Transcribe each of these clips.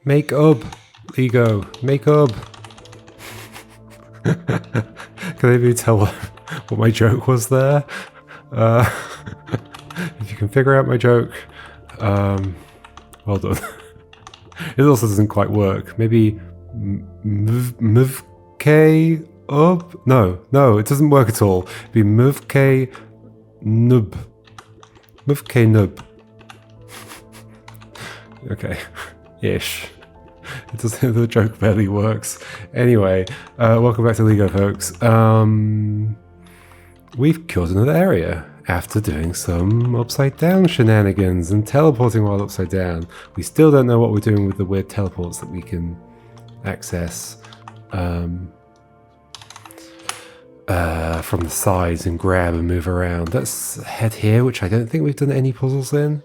Make up, Ligo. Make up. Can anybody tell what my joke was there? If you can figure out my joke, well done. It also doesn't quite work. Maybe Mপ্ৰভKE up? No, it doesn't work at all. It'd be Mপ্ৰভKE nub. Mপ্ৰভKE nub. Okay, ish. It doesn't. The joke barely works. Anyway, welcome back to Ligo, folks. We've killed another area after doing some upside down shenanigans and teleporting while upside down. We still don't know what we're doing with the weird teleports that we can access from the sides and grab and move around. Let's head here, which I don't think we've done any puzzles in.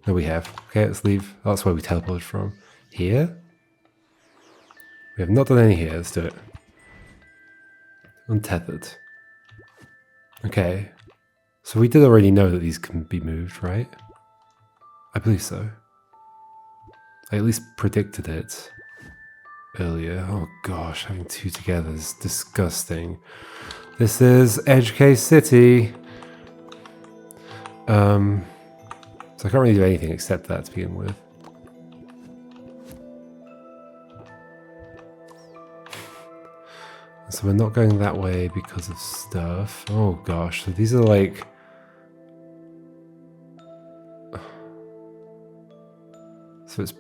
No, we have. Okay, let's leave. That's where we teleported from. Here? We have not done any here. Let's do it. Untethered. Okay. So we did already know that these can be moved, right? I believe so. I at least predicted it earlier. Oh gosh, having two together is disgusting. This is Edge Case City. So I can't really do anything except that to begin with. So we're not going that way because of stuff. Oh gosh, so these are like... So it's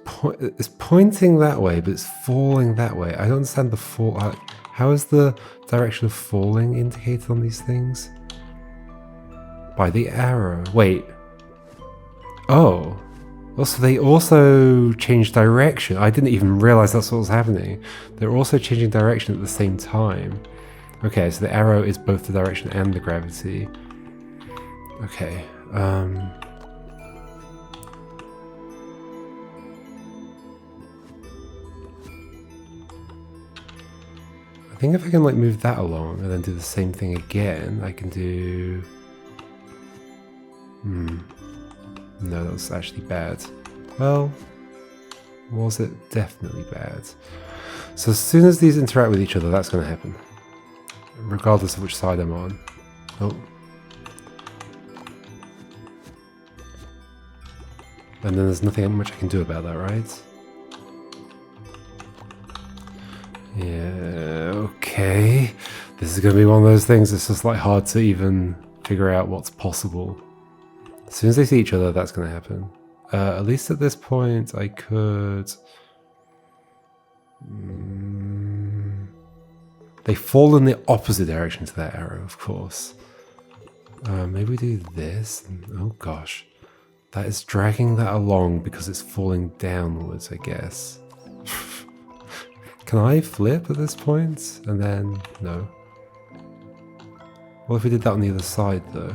pointing that way, but it's falling that way. I don't understand the fall... How is the direction of falling indicated on these things? By the arrow. Wait. Oh. Also, they also change direction. I didn't even realize that's what was happening. They're also changing direction at the same time. Okay, so the arrow is both the direction and the gravity. Okay. I think if I can like move that along and then do the same thing again, I can do... No, that was actually bad. Well, was it? Definitely bad. So as soon as these interact with each other, that's going to happen. Regardless of which side I'm on. Oh. And then there's nothing much I can do about that, right? Yeah, okay. This is going to be one of those things that's just like hard to even figure out what's possible. As soon as they see each other, that's going to happen. At least at this point, I could... They fall in the opposite direction to that arrow, of course. Maybe we do this. Oh gosh. That is dragging that along because it's falling downwards, I guess. Can I flip at this point? And then... No. What if we did that on the other side, though?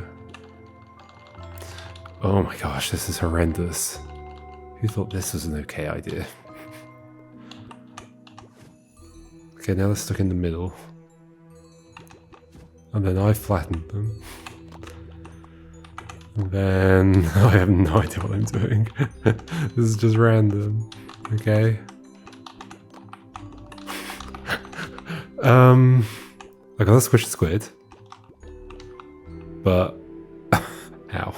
Oh my gosh, this is horrendous. Who thought this was an okay idea? Okay, now they're stuck in the middle. And then I flattened them. And then... I have no idea what I'm doing. This is just random. Okay. I gotta squish the squid. But... Ow.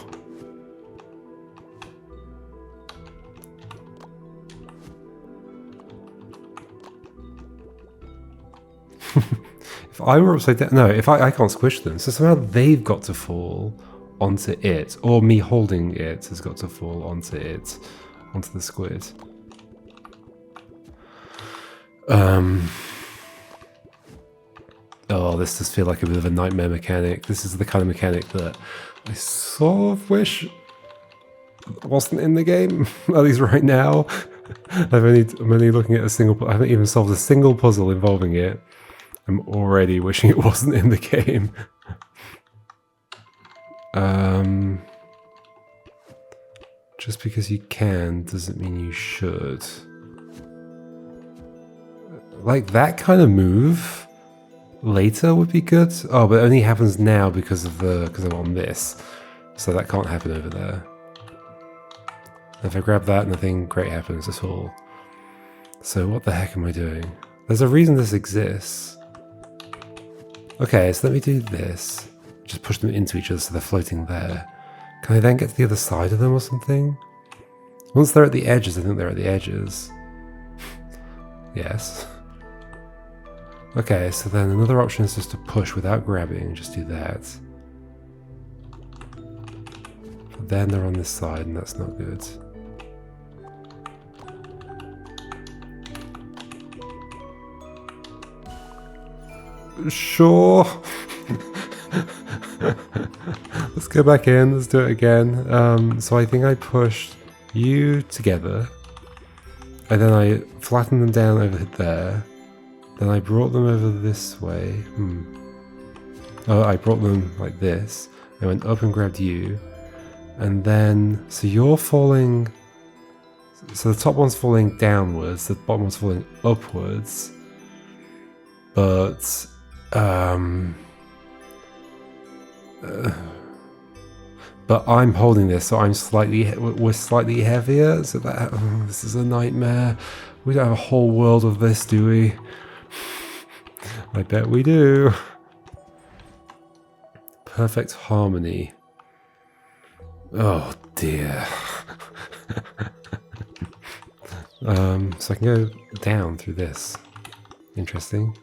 If I were upside down... No, if I can't squish them. So somehow they've got to fall onto it. Or me holding it has got to fall onto it. Onto the squid. Oh, this does feel like a bit of a nightmare mechanic. This is the kind of mechanic that I sort of wish wasn't in the game. At least right now. I'm only looking at a single... I haven't even solved a single puzzle involving it. I'm already wishing it wasn't in the game. Just because you can doesn't mean you should. Like that kind of move later would be good. Oh, but it only happens now because I'm on this. So that can't happen over there. If I grab that, nothing great happens at all. So what the heck am I doing? There's a reason this exists. Okay, so let me do this. Just push them into each other so they're floating there. Can I then get to the other side of them or something? Once they're at the edges, I think they're at the edges. Yes. Okay, so then another option is just to push without grabbing, just do that. But then they're on this side and that's not good. Sure. Let's go back in, let's do it again. So I think I pushed you together, and then I flattened them down over there. Then I brought them over this way. Oh, I brought them like this. I went up and grabbed you. And then, so you're falling, so the top one's falling downwards, the bottom one's falling upwards. But, but I'm holding this, so we're slightly heavier, so that, this is a nightmare. We don't have a whole world of this, do we? I bet we do. Perfect harmony. Oh dear. So I can go down through this. Interesting.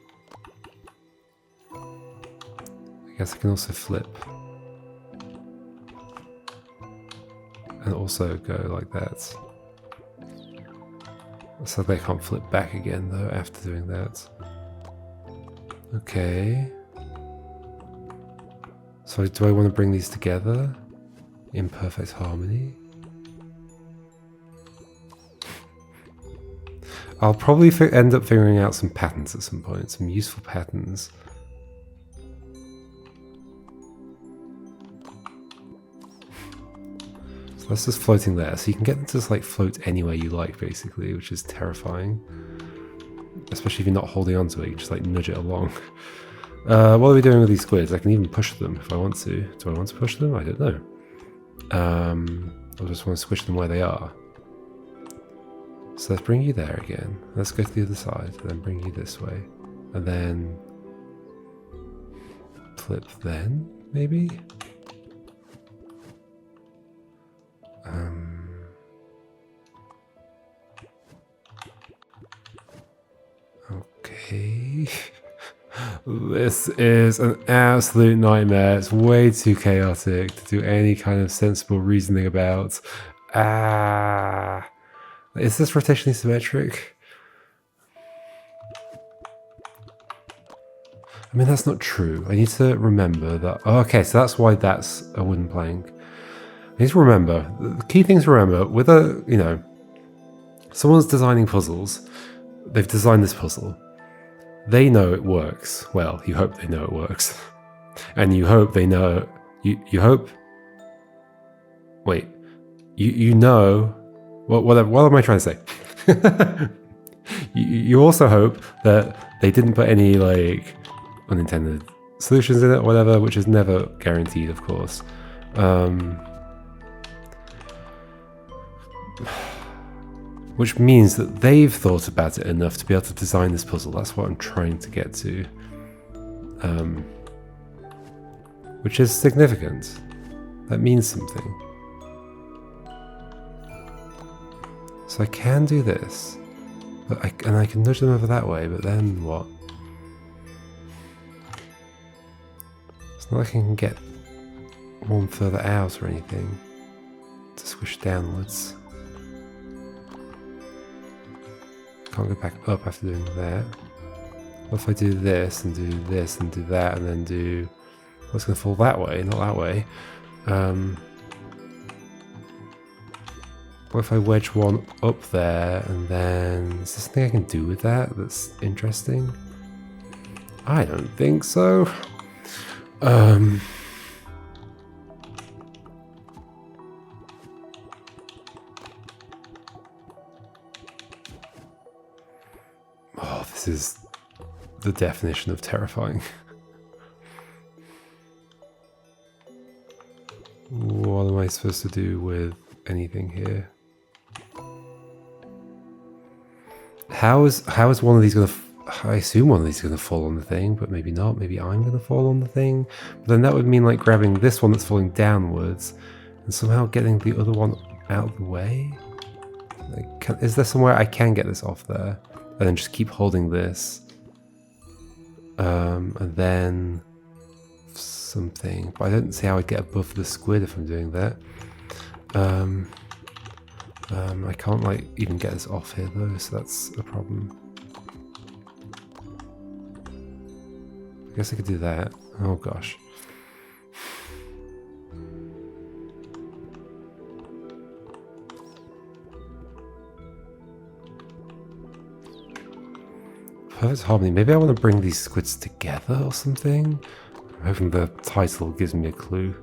I guess I can also flip. And also go like that. So they can't flip back again though after doing that. Okay. So do I want to bring these together in perfect harmony? I'll probably end up figuring out some patterns at some point, some useful patterns. So that's just floating there. So you can get them to just like float anywhere you like basically, which is terrifying. Especially if you're not holding onto it, you just like nudge it along. What are we doing with these squids? I can even push them if I want to. Do I want to push them? I don't know. I just want to squish them where they are. So let's bring you there again. Let's go to the other side, then bring you this way. And then flip then, maybe? Okay. This is an absolute nightmare. It's way too chaotic to do any kind of sensible reasoning about. Is this rotationally symmetric? I mean, that's not true. I need to remember that. Oh, okay, so that's why that's a wooden plank. I need to remember. The key thing to remember with a, you know, someone's designing puzzles. They've designed this puzzle. They know it works. Well, you hope they know it works. And you hope they know... You hope... Wait. You know... What am I trying to say? you also hope that they didn't put any, like, unintended solutions in it or whatever, which is never guaranteed, of course. Which means that they've thought about it enough to be able to design this puzzle. That's what I'm trying to get to. Which is significant. That means something. So I can do this. But I can nudge them over that way, but then what? It's not like I can get one further out or anything to squish downwards. Can't go back up after doing that. What if I do this and do this and do that and then do... Well, it's going to fall that way, not that way. What if I wedge one up there and then... Is there something I can do with that that's interesting? I don't think so. Oh, this is the definition of terrifying. What am I supposed to do with anything here? How is one of these gonna? I assume one of these is gonna fall on the thing, but maybe not. Maybe I'm gonna fall on the thing. But then that would mean like grabbing this one that's falling downwards, and somehow getting the other one out of the way. Like, is there somewhere I can get this off there, and then just keep holding this, and then something? But I don't see how I'd get above the squid if I'm doing that. I can't like even get this off here though, so that's a problem. I guess I could do that. Oh gosh. Perfect harmony. Maybe I want to bring these squids together or something. I'm hoping the title gives me a clue.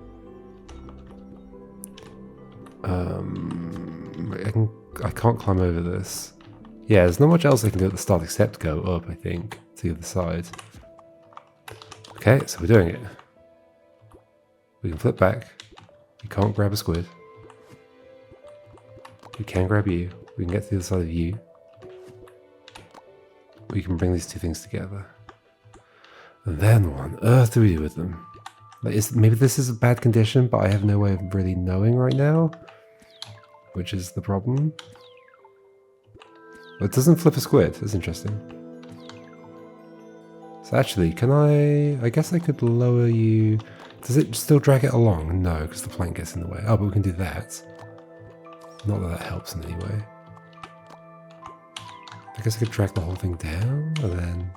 I can't climb over this. Yeah, there's not much else I can do at the start except go up, I think, to the other side. Okay, so we're doing it. We can flip back. We can't grab a squid. We can grab you. We can get to the other side of you. We can bring these two things together. And then what on earth do we do with them? Like, maybe this is a bad condition, but I have no way of really knowing right now. Which is the problem. Well, it doesn't flip a squid. That's interesting. So actually, can I guess I could lower you. Does it still drag it along? No, because the plank gets in the way. Oh, but we can do that. Not that that helps in any way. I guess I could drag the whole thing down, and then...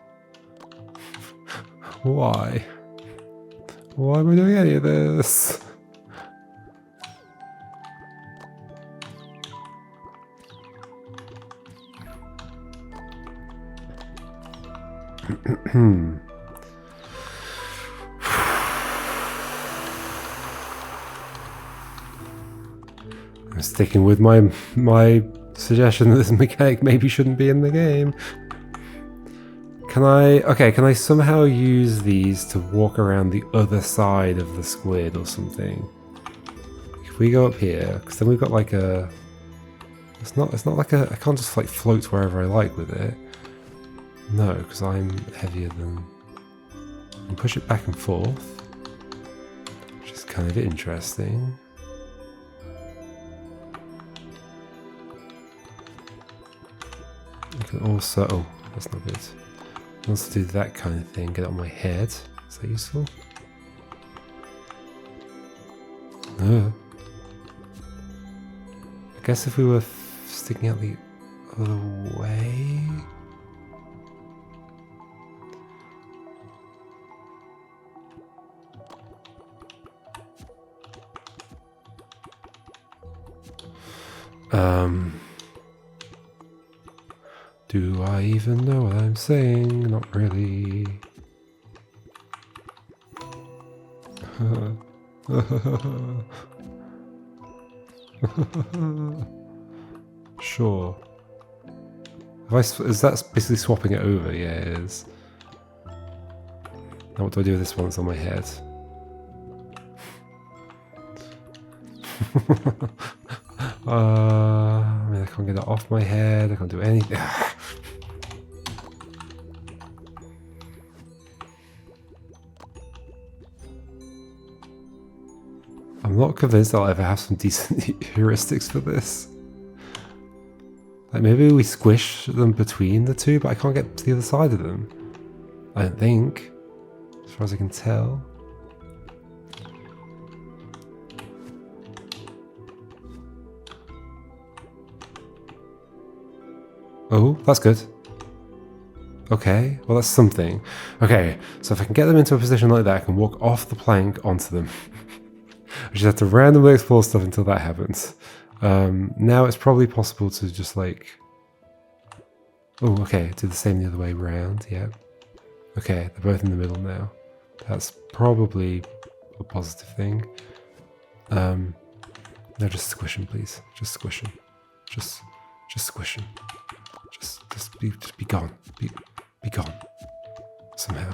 Why? Why am I doing any of this? I'm sticking with my suggestion that this mechanic maybe shouldn't be in the game. Can I somehow use these to walk around the other side of the squid or something? If we go up here, because then we've got like a... It's not like a... I can't just like float wherever I like with it. No, because I'm heavier than... I can push it back and forth, which is kind of interesting. I can also... Oh, that's not good. I can also do that kind of thing, get it on my head. Is that useful? I guess if we were sticking out the other way... Do I even know what I'm saying? Not really. Sure. Is that basically swapping it over? Yeah, it is. Now what do I do with this one that's on my head? I mean, I can't get it off my head. I can't do anything. I'm not convinced I'll ever have some decent heuristics for this. Like, maybe we squish them between the two, but I can't get to the other side of them. I don't think, as far as I can tell. Oh, that's good. Okay, well that's something. Okay, so if I can get them into a position like that, I can walk off the plank onto them. I just have to randomly explore stuff until that happens. Now it's probably possible to just like... Oh, okay, do the same the other way around, yeah. Okay, they're both in the middle now. That's probably a positive thing. No, just squish them, please. Just squish them. Just squish them. Just be gone. Be gone. Somehow.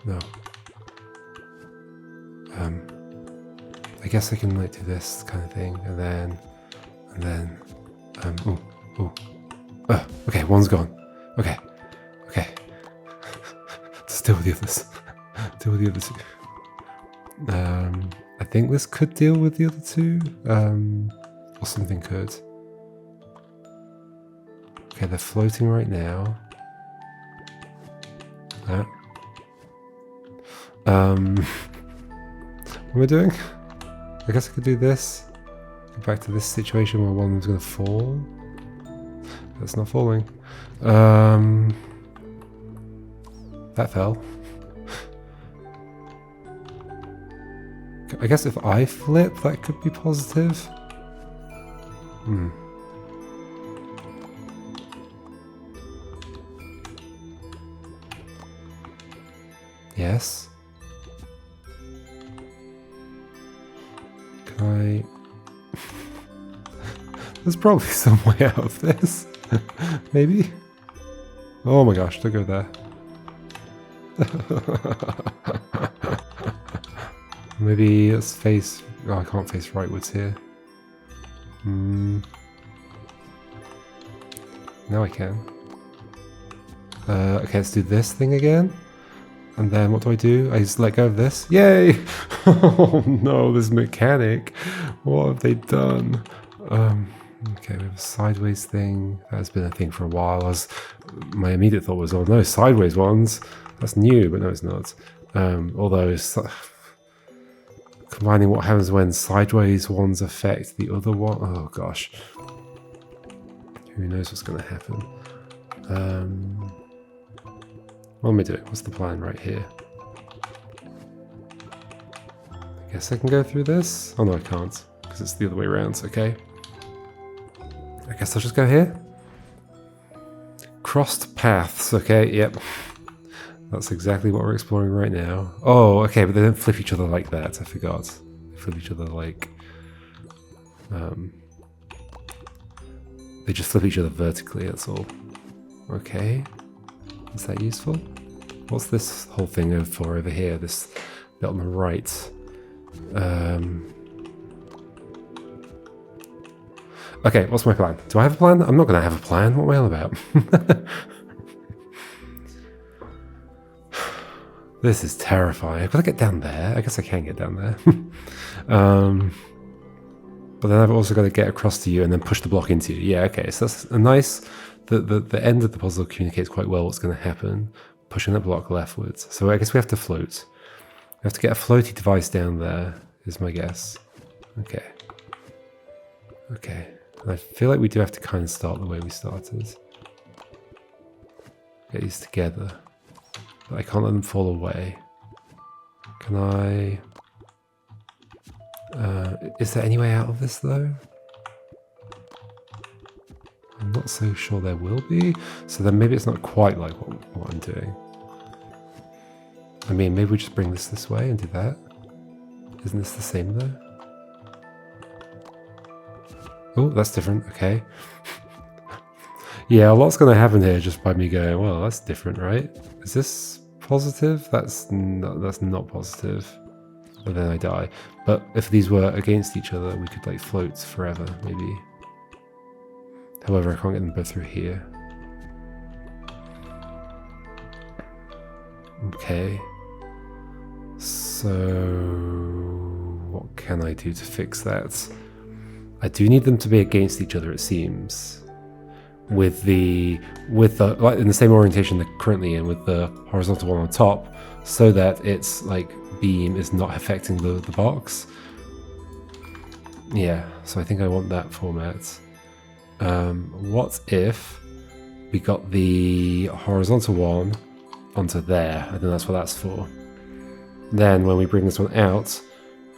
No. I guess I can like do this kind of thing, and then, oh, Oh. Okay, one's gone. Okay. Okay. Just deal with the others. Deal with the other two. I think this could deal with the other two. Or something could. Okay, they're floating right now. That. What am I doing? I guess I could do this. Go back to this situation where one of them's going to fall. That's not falling. That fell. I guess if I flip, that could be positive. Yes. Can I... There's probably some way out of this. Maybe? Oh my gosh, don't go there. Maybe let's face... Oh, I can't face rightwards here. Now I can. Okay, let's do this thing again. And then what do? I just let go of this. Yay! Oh no, this mechanic. What have they done? Okay, we have a sideways thing. That has been a thing for a while. My immediate thought was, oh no, sideways ones. That's new, but no, it's not. Although it's combining what happens when sideways ones affect the other one. Oh gosh. Who knows what's going to happen? What am I doing? What's the plan right here? I guess I can go through this? Oh no, I can't, because it's the other way around, okay. I guess I'll just go here. Crossed paths, okay, yep. That's exactly what we're exploring right now. Oh, okay, but they don't flip each other like that, I forgot. They flip each other like... they just flip each other vertically, that's all. Okay. Is that useful? What's this whole thing for over here? This bit on the right. Okay, what's my plan? Do I have a plan? I'm not going to have a plan. What am I on about? This is terrifying. I've got to get down there. I guess I can get down there. But then I've also got to get across to you and then push the block into you. Yeah, okay. So that's a nice... The end of the puzzle communicates quite well what's going to happen. Pushing that block leftwards. So I guess we have to float. We have to get a floaty device down there, is my guess. Okay. Okay. And I feel like we do have to kind of start the way we started. Get these together. But I can't let them fall away. Can I... is there any way out of this, though? I'm not so sure there will be. So then maybe it's not quite like what I'm doing. I mean, maybe we just bring this way and do that. Isn't this the same, though? Oh, that's different. Okay. Yeah, a lot's going to happen here just by me going, well, that's different, right? Is this positive? That's not positive. But then I die. But if these were against each other, we could like float forever, maybe. However, I can't get them both through here. Okay. So what can I do to fix that? I do need them to be against each other, it seems. With the like in the same orientation they're currently in, with the horizontal one on top, so that its like beam is not affecting the box. Yeah, so I think I want that format. What if we got the horizontal one onto there? I think that's what that's for. Then when we bring this one out,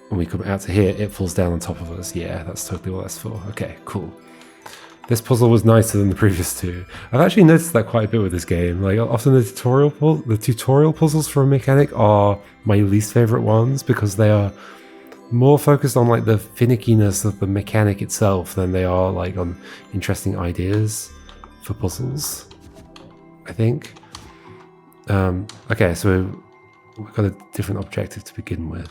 when we come out to here, it falls down on top of us. Yeah, that's totally what that's for. Okay, cool. This puzzle was nicer than the previous two. I've actually noticed that quite a bit with this game. Like often the tutorial puzzles for a mechanic are my least favorite ones because they are more focused on like the finickiness of the mechanic itself than they are like on interesting ideas for puzzles, I think. Okay, so we've got a different objective to begin with.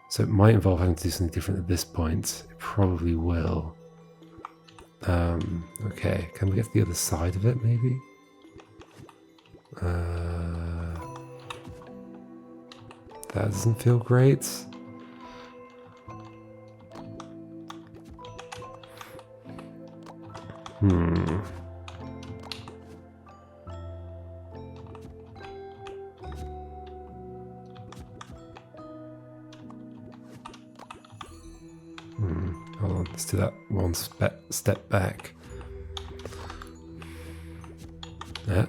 So it might involve having to do something different at this point. It probably will. Okay, can we get to the other side of it, maybe? That doesn't feel great. Hold on, let's do that one step back.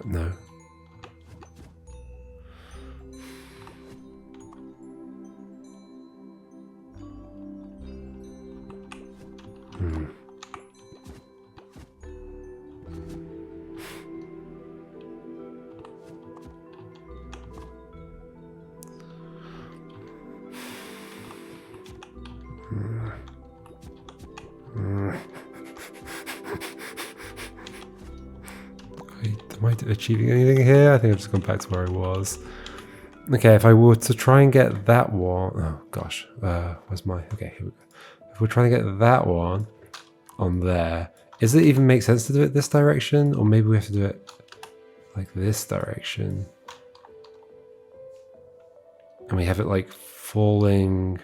No. Am I achieving anything here? I think I've just gone back to where I was. Okay, if I were to try and get that one... Oh, gosh. Where's my... Okay, here we go. If we're trying to get that one on there, does it even make sense to do it this direction? Or maybe we have to do it like this direction? And we have it like falling...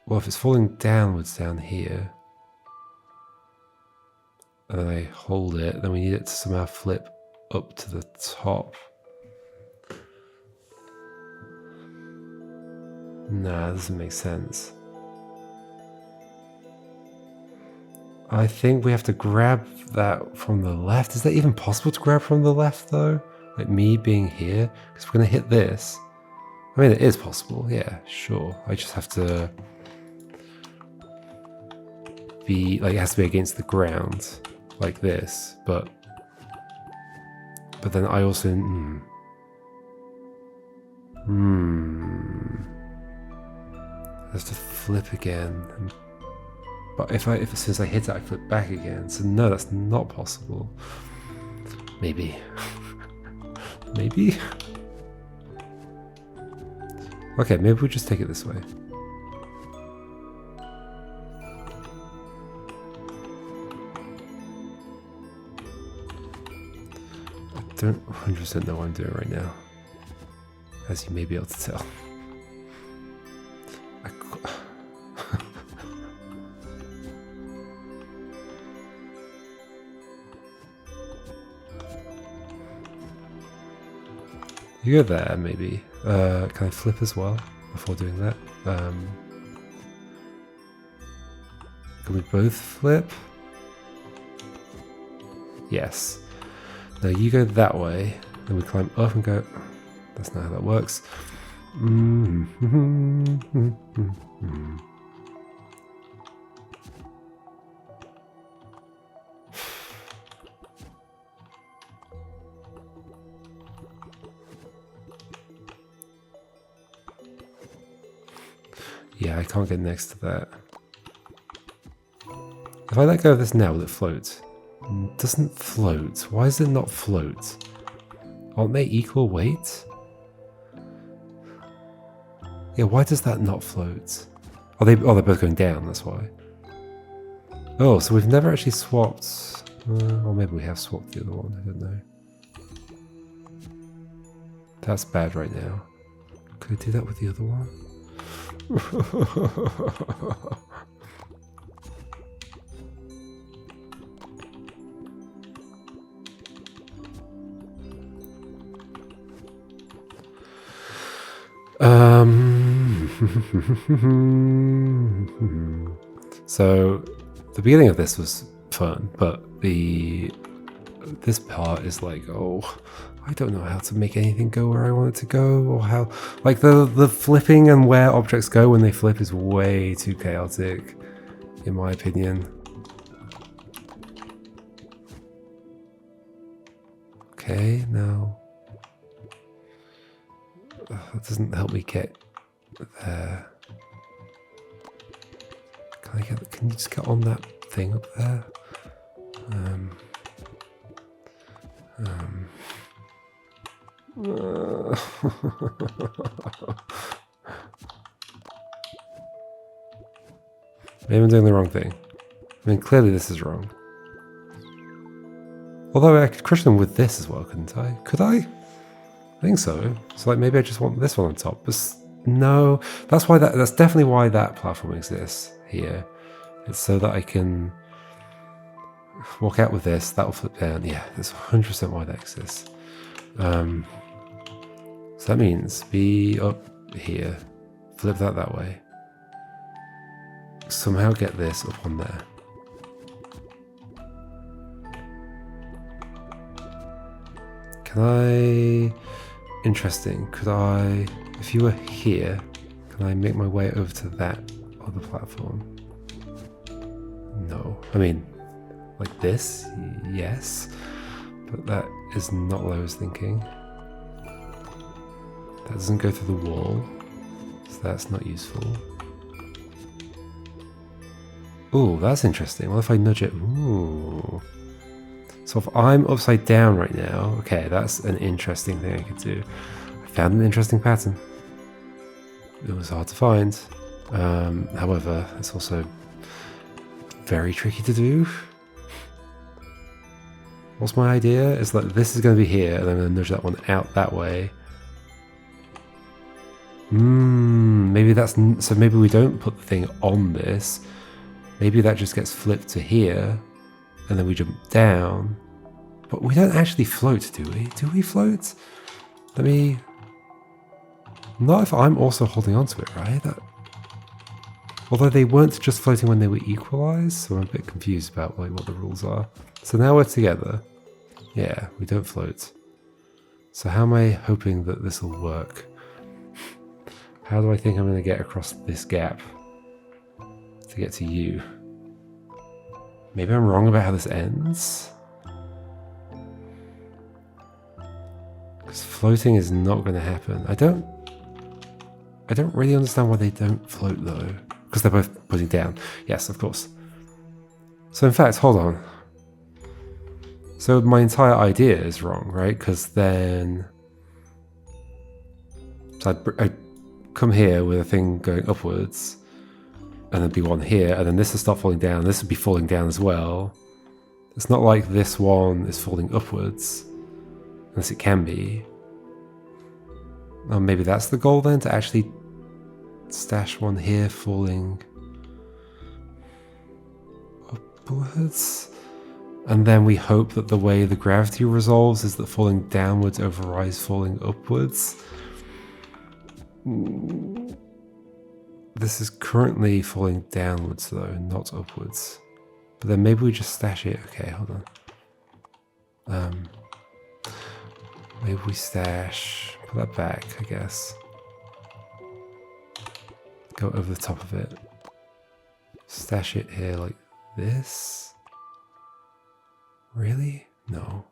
Well, if it's falling downwards down here... and then I hold it, then we need it to somehow flip up to the top. Nah, that doesn't make sense. I think we have to grab that from the left. Is that even possible to grab from the left though? Like me being here? Because we're going to hit this. I mean, it is possible. Yeah, sure. I just have to be, like, it has to be against the ground. Like this, but then I also I have to flip again, but if as soon as I hit it I flip back again, so no, that's not possible. Maybe maybe okay, maybe we'll just take it this way. I don't 100% know what I'm doing right now, as you may be able to tell. You go there, maybe. Can I flip as well before doing that? Can we both flip? Yes. Now you go that way, then we climb up and go... That's not how that works. Yeah, I can't get next to that. If I let go of this now, will it float? It doesn't float. Why does it not float? Aren't they equal weight? Yeah, why does that not float? Oh, they're both going down, that's why. Oh, so we've never actually swapped... or maybe we have swapped the other one, I don't know. That's bad right now. Could I do that with the other one? So the beginning of this was fun, but this part is like, oh, I don't know how to make anything go where I want it to go, or how, like the flipping and where objects go when they flip is way too chaotic, in my opinion. Okay, now that doesn't help me get there. Can you just get on that thing up there? Maybe I'm doing the wrong thing. I mean, clearly this is wrong. Although I could crush them with this as well, couldn't I? Could I? I think so. So like maybe I just want this one on top. But no, that's definitely why that platform exists here. It's so that I can walk out with this. That will flip down. Yeah, that's 100% why that exists. So that means be up here, flip that way. Somehow get this up on there. Can I... Interesting. Could I... If you were here, can I make my way over to that other platform? No. I mean, like this? Yes. But that is not what I was thinking. That doesn't go through the wall. So that's not useful. Ooh, that's interesting. What if I nudge it? Ooh. So if I'm upside down right now, okay, that's an interesting thing I could do. I found an interesting pattern. It was hard to find. However, it's also very tricky to do. What's my idea? Is that this is going to be here, and I'm going to nudge that one out that way. Maybe that's... So maybe we don't put the thing on this. Maybe that just gets flipped to here. And then we jump down. But we don't actually float, do we? Do we float? Let me... Not if I'm also holding on to it, right? Although they weren't just floating when they were equalized, so I'm a bit confused about like what the rules are. So now we're together. Yeah, we don't float. So how am I hoping that this will work? How do I think I'm going to get across this gap to get to you? Maybe I'm wrong about how this ends? Because floating is not going to happen. I don't really understand why they don't float though. Because they're both putting down. Yes, of course. So in fact, hold on. So my entire idea is wrong, right? Because then... So I'd come here with a thing going upwards. And there'd be one here, and then this would start falling down. This would be falling down as well. It's not like this one is falling upwards. Unless it can be. Oh, maybe that's the goal then, to actually stash one here falling upwards. And then we hope that the way the gravity resolves is that falling downwards overrides falling upwards. This is currently falling downwards though, not upwards. But then maybe we just stash it. Okay, hold on. Maybe we stash... Put that back, I guess. Go over the top of it. Stash it here like this? Really? No.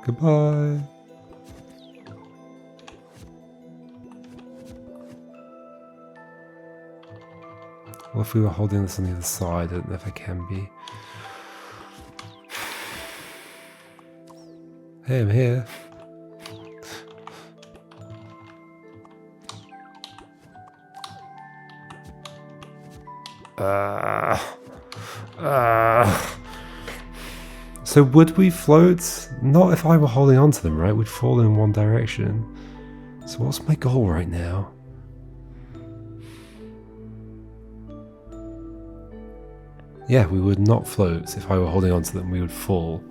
Goodbye. Well, if we were holding this on the other side, I don't know if I can be. Hey, I'm here. So would we float? Not if I were holding on to them, right? We'd fall in one direction. So what's my goal right now? Yeah, we would not float. If I were holding on to them, we would fall.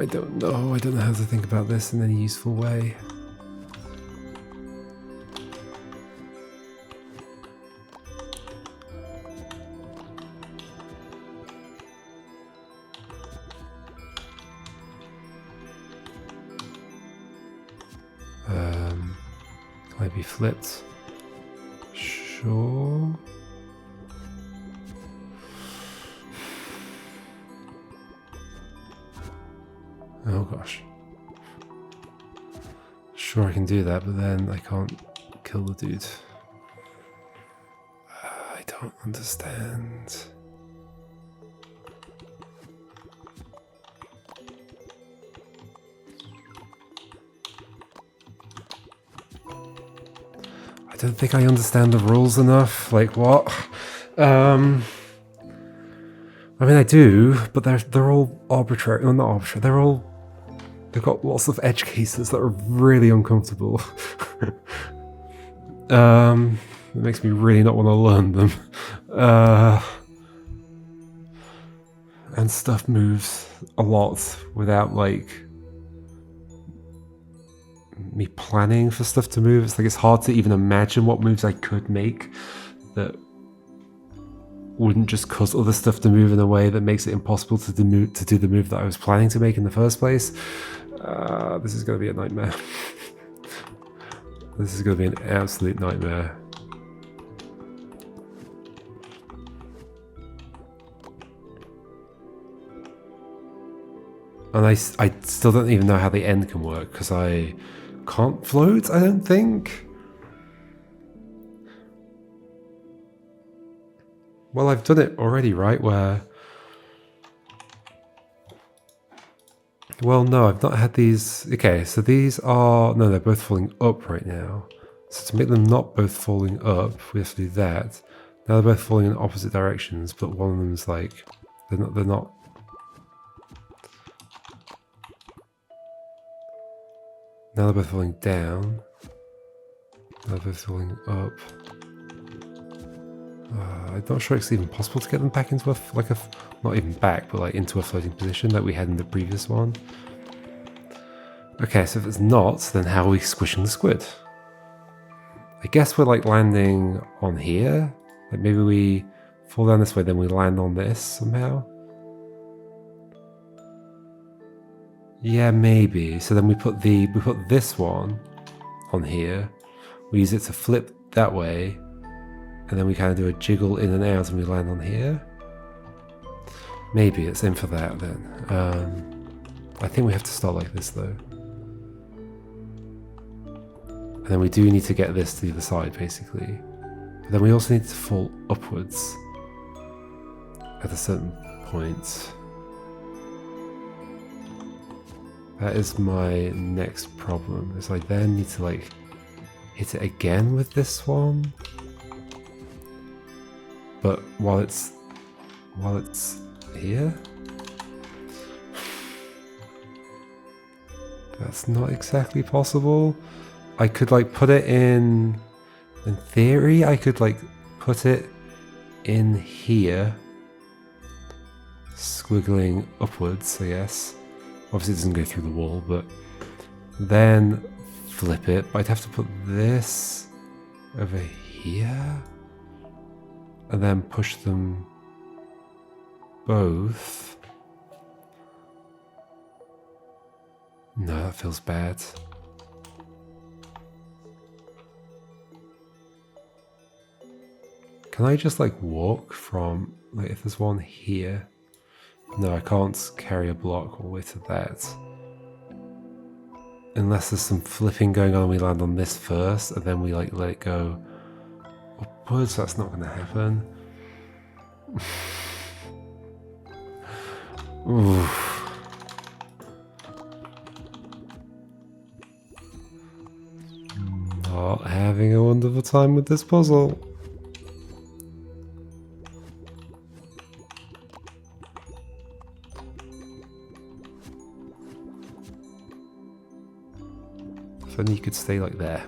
I don't know. I don't know how to think about this in any useful way. Can I be flipped? Sure. Oh gosh. Sure, I can do that, but then I can't kill the dude. I don't understand. I don't think I understand the rules enough. Like, what? I mean, I do, but they're all arbitrary. Well, not arbitrary. They've got lots of edge cases that are really uncomfortable. It makes me really not want to learn them. And stuff moves a lot without, like, me planning for stuff to move. It's like it's hard to even imagine what moves I could make that wouldn't just cause other stuff to move in a way that makes it impossible to do the move that I was planning to make in the first place. This is going to be a nightmare. This is going to be an absolute nightmare. And I still don't even know how the end can work, because I can't float, I don't think. Well, I've done it already, right? Where... Well, no, I've not had these... Okay, so these are... No, they're both falling up right now. So to make them not both falling up, we have to do that. Now they're both falling in opposite directions, but one of them's like... They're not... Now they're both falling down. Now they're both falling up. I'm not sure it's even possible to get them back into not even back, but like into a floating position like we had in the previous one. Okay, so if it's not, then how are we squishing the squid? I guess we're like landing on here. Like maybe we fall down this way, then we land on this somehow. Yeah, maybe. So then we put this one on here. We use it to flip that way, and then we kind of do a jiggle in and out, and we land on here. Maybe it's in for that then. I think we have to start like this though. And then we do need to get this to the other side, basically. But then we also need to fall upwards at a certain point. That is my next problem, is I then need to like hit it again with this one. But while it's here? That's not exactly possible. I could like put it in theory, I could like put it in here, squiggling upwards, I guess. Obviously it doesn't go through the wall, but then flip it. But I'd have to put this over here and then push them both. No, that feels bad. Can I just like walk from, like if there's one here? No, I can't carry a block all the way to that. Unless there's some flipping going on, we land on this first, and then we like let it go upwards. That's not going to happen. Oof. Not having a wonderful time with this puzzle. If only you could stay like there.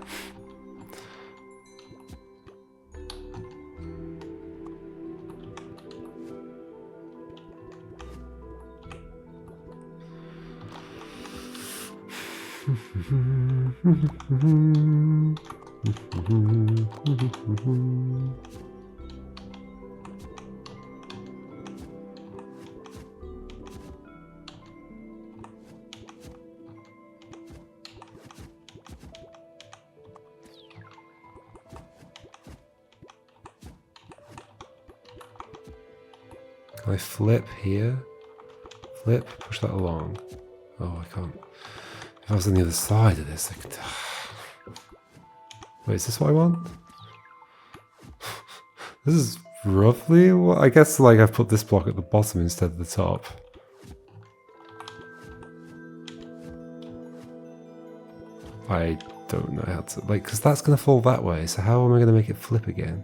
Can I flip here? Flip, push that along. Oh, I can't. If I was on the other side of this, I could... Wait, is this what I want? This is roughly what... I guess like I've put this block at the bottom instead of the top. I don't know how to... like, because that's going to fall that way, so how am I going to make it flip again?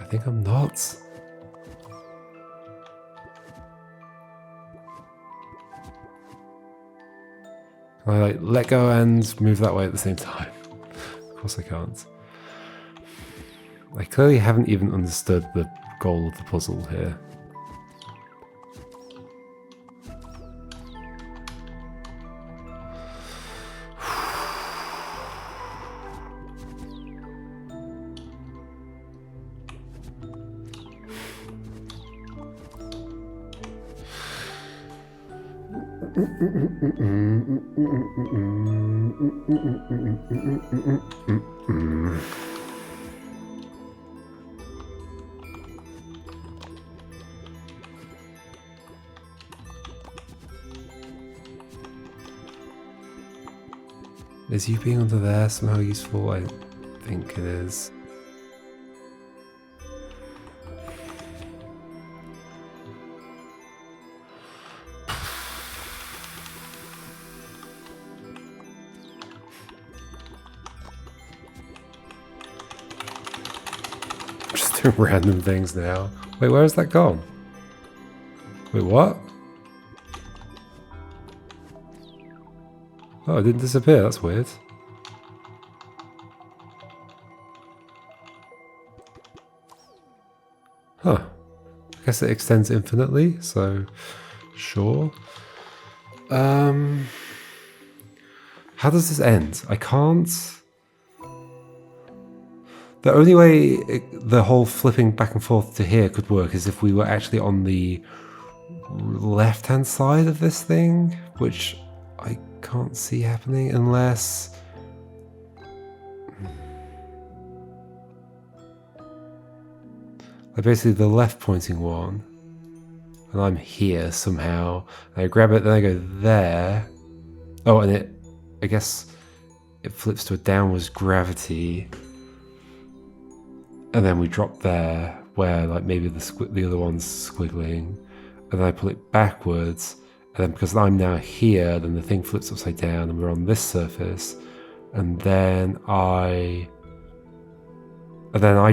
I think I'm not. Can I like let go and move that way at the same time? Of course I can't. I clearly haven't even understood the goal of the puzzle here. Is you being under there somehow useful? I think it is. Just doing random things now. Wait, where has that gone? Wait, what? Oh, it didn't disappear. That's weird. Huh. I guess it extends infinitely, so sure. How does this end? I can't... The only way the whole flipping back and forth to here could work is if we were actually on the left-hand side of this thing, which I can't see happening unless... basically the left pointing one, and I'm here somehow, and I grab it, then I go there. Oh, and it, I guess it flips to a downwards gravity, and then we drop there, where like maybe the other one's squiggling, and then I pull it backwards, and then because I'm now here, then the thing flips upside down, and we're on this surface, and then I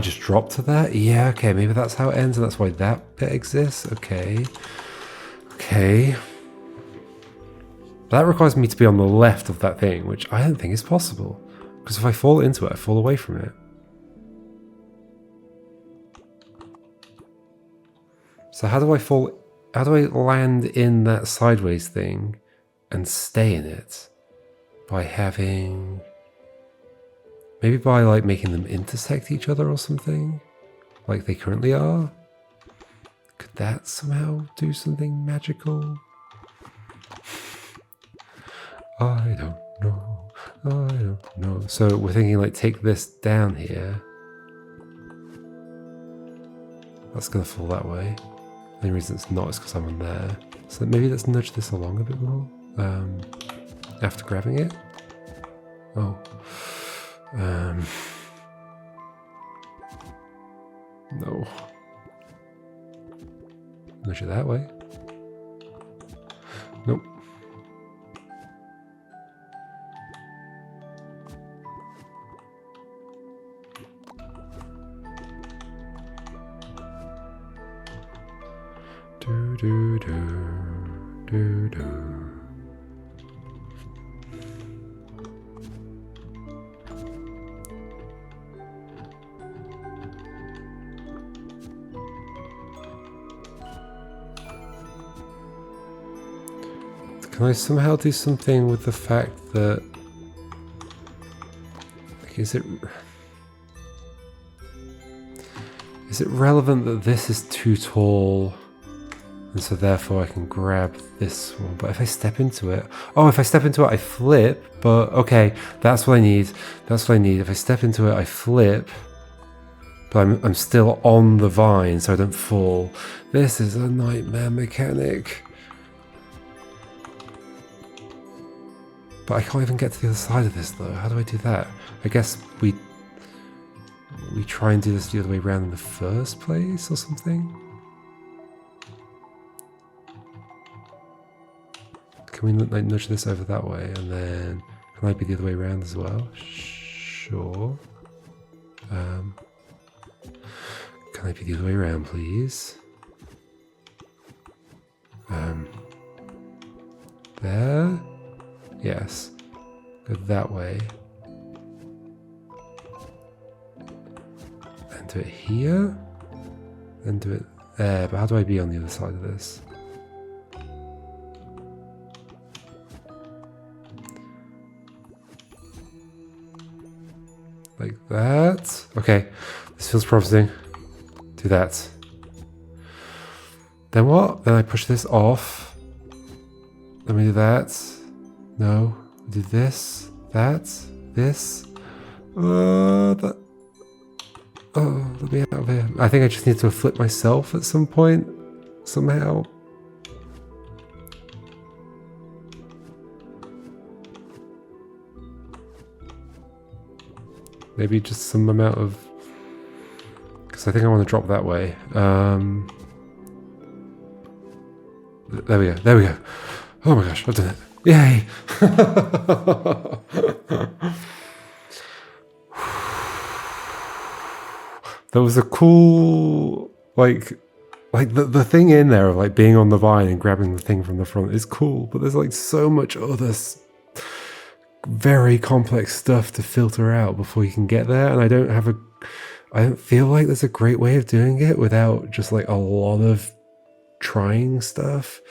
just drop to that? Yeah, okay, maybe that's how it ends, and that's why that bit exists. Okay. Okay. That requires me to be on the left of that thing, which I don't think is possible. Because if I fall into it, I fall away from it. So how do I land in that sideways thing and stay in it? By having... maybe by like making them intersect each other or something, like they currently are. Could that somehow do something magical? I don't know. I don't know. So we're thinking like take this down here. That's gonna fall that way. The only reason it's not is because I'm on there. So maybe let's nudge this along a bit more. After grabbing it. Oh. No. Nudge it that way. Nope. Do do do do do. Can I somehow do something with the fact that, like, is it relevant that this is too tall, and so therefore I can grab this one? But if I step into it, oh, if I step into it, I flip. But okay, that's what I need. That's what I need. If I step into it, I flip, but I'm still on the vine, so I don't fall. This is a nightmare mechanic. But I can't even get to the other side of this though. How do I do that? I guess we try and do this the other way around in the first place or something? Can we like nudge this over that way and then can I be the other way around as well? Sure. Can I be the other way around, please? There? Yes. Go that way. And do it here. Then do it there. But how do I be on the other side of this? Like that. Okay. This feels promising. Do that. Then what? Then I push this off. Then we do that. No. We do this. That. This. That. Oh, let me out of here. I think I just need to flip myself at some point. Somehow. Maybe just some amount of... Because I think I want to drop that way. There we go. There we go. Oh my gosh, I've done it. Yay! That was a cool... Like the thing in there of like being on the vine and grabbing the thing from the front is cool. But there's like so much other very complex stuff to filter out before you can get there, and I don't feel like there's a great way of doing it without just like a lot of trying stuff.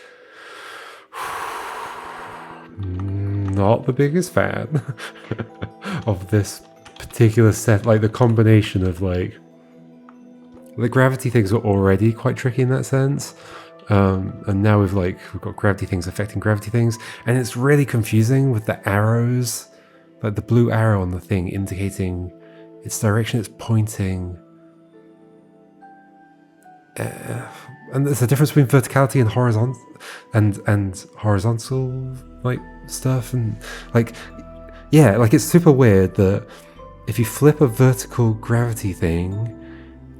Not the biggest fan of this particular set, like the combination of like the gravity things were already quite tricky in that sense. And now we've got gravity things affecting gravity things, and it's really confusing with the arrows, like the blue arrow on the thing indicating its direction it's pointing. And there's a difference between verticality and horizontal like stuff, and like yeah, like it's super weird that if you flip a vertical gravity thing,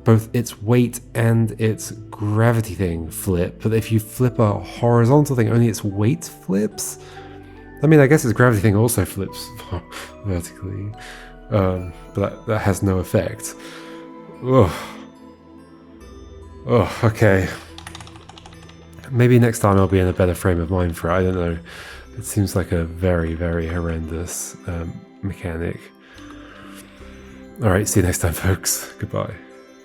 both its weight and its gravity thing flip, but if you flip a horizontal thing, only its weight flips. I mean, I guess its gravity thing also flips vertically, but that has no effect. Oh, okay. Maybe next time I'll be in a better frame of mind for it, I don't know. It seems like a very, very horrendous mechanic. Alright, see you next time, folks. Goodbye.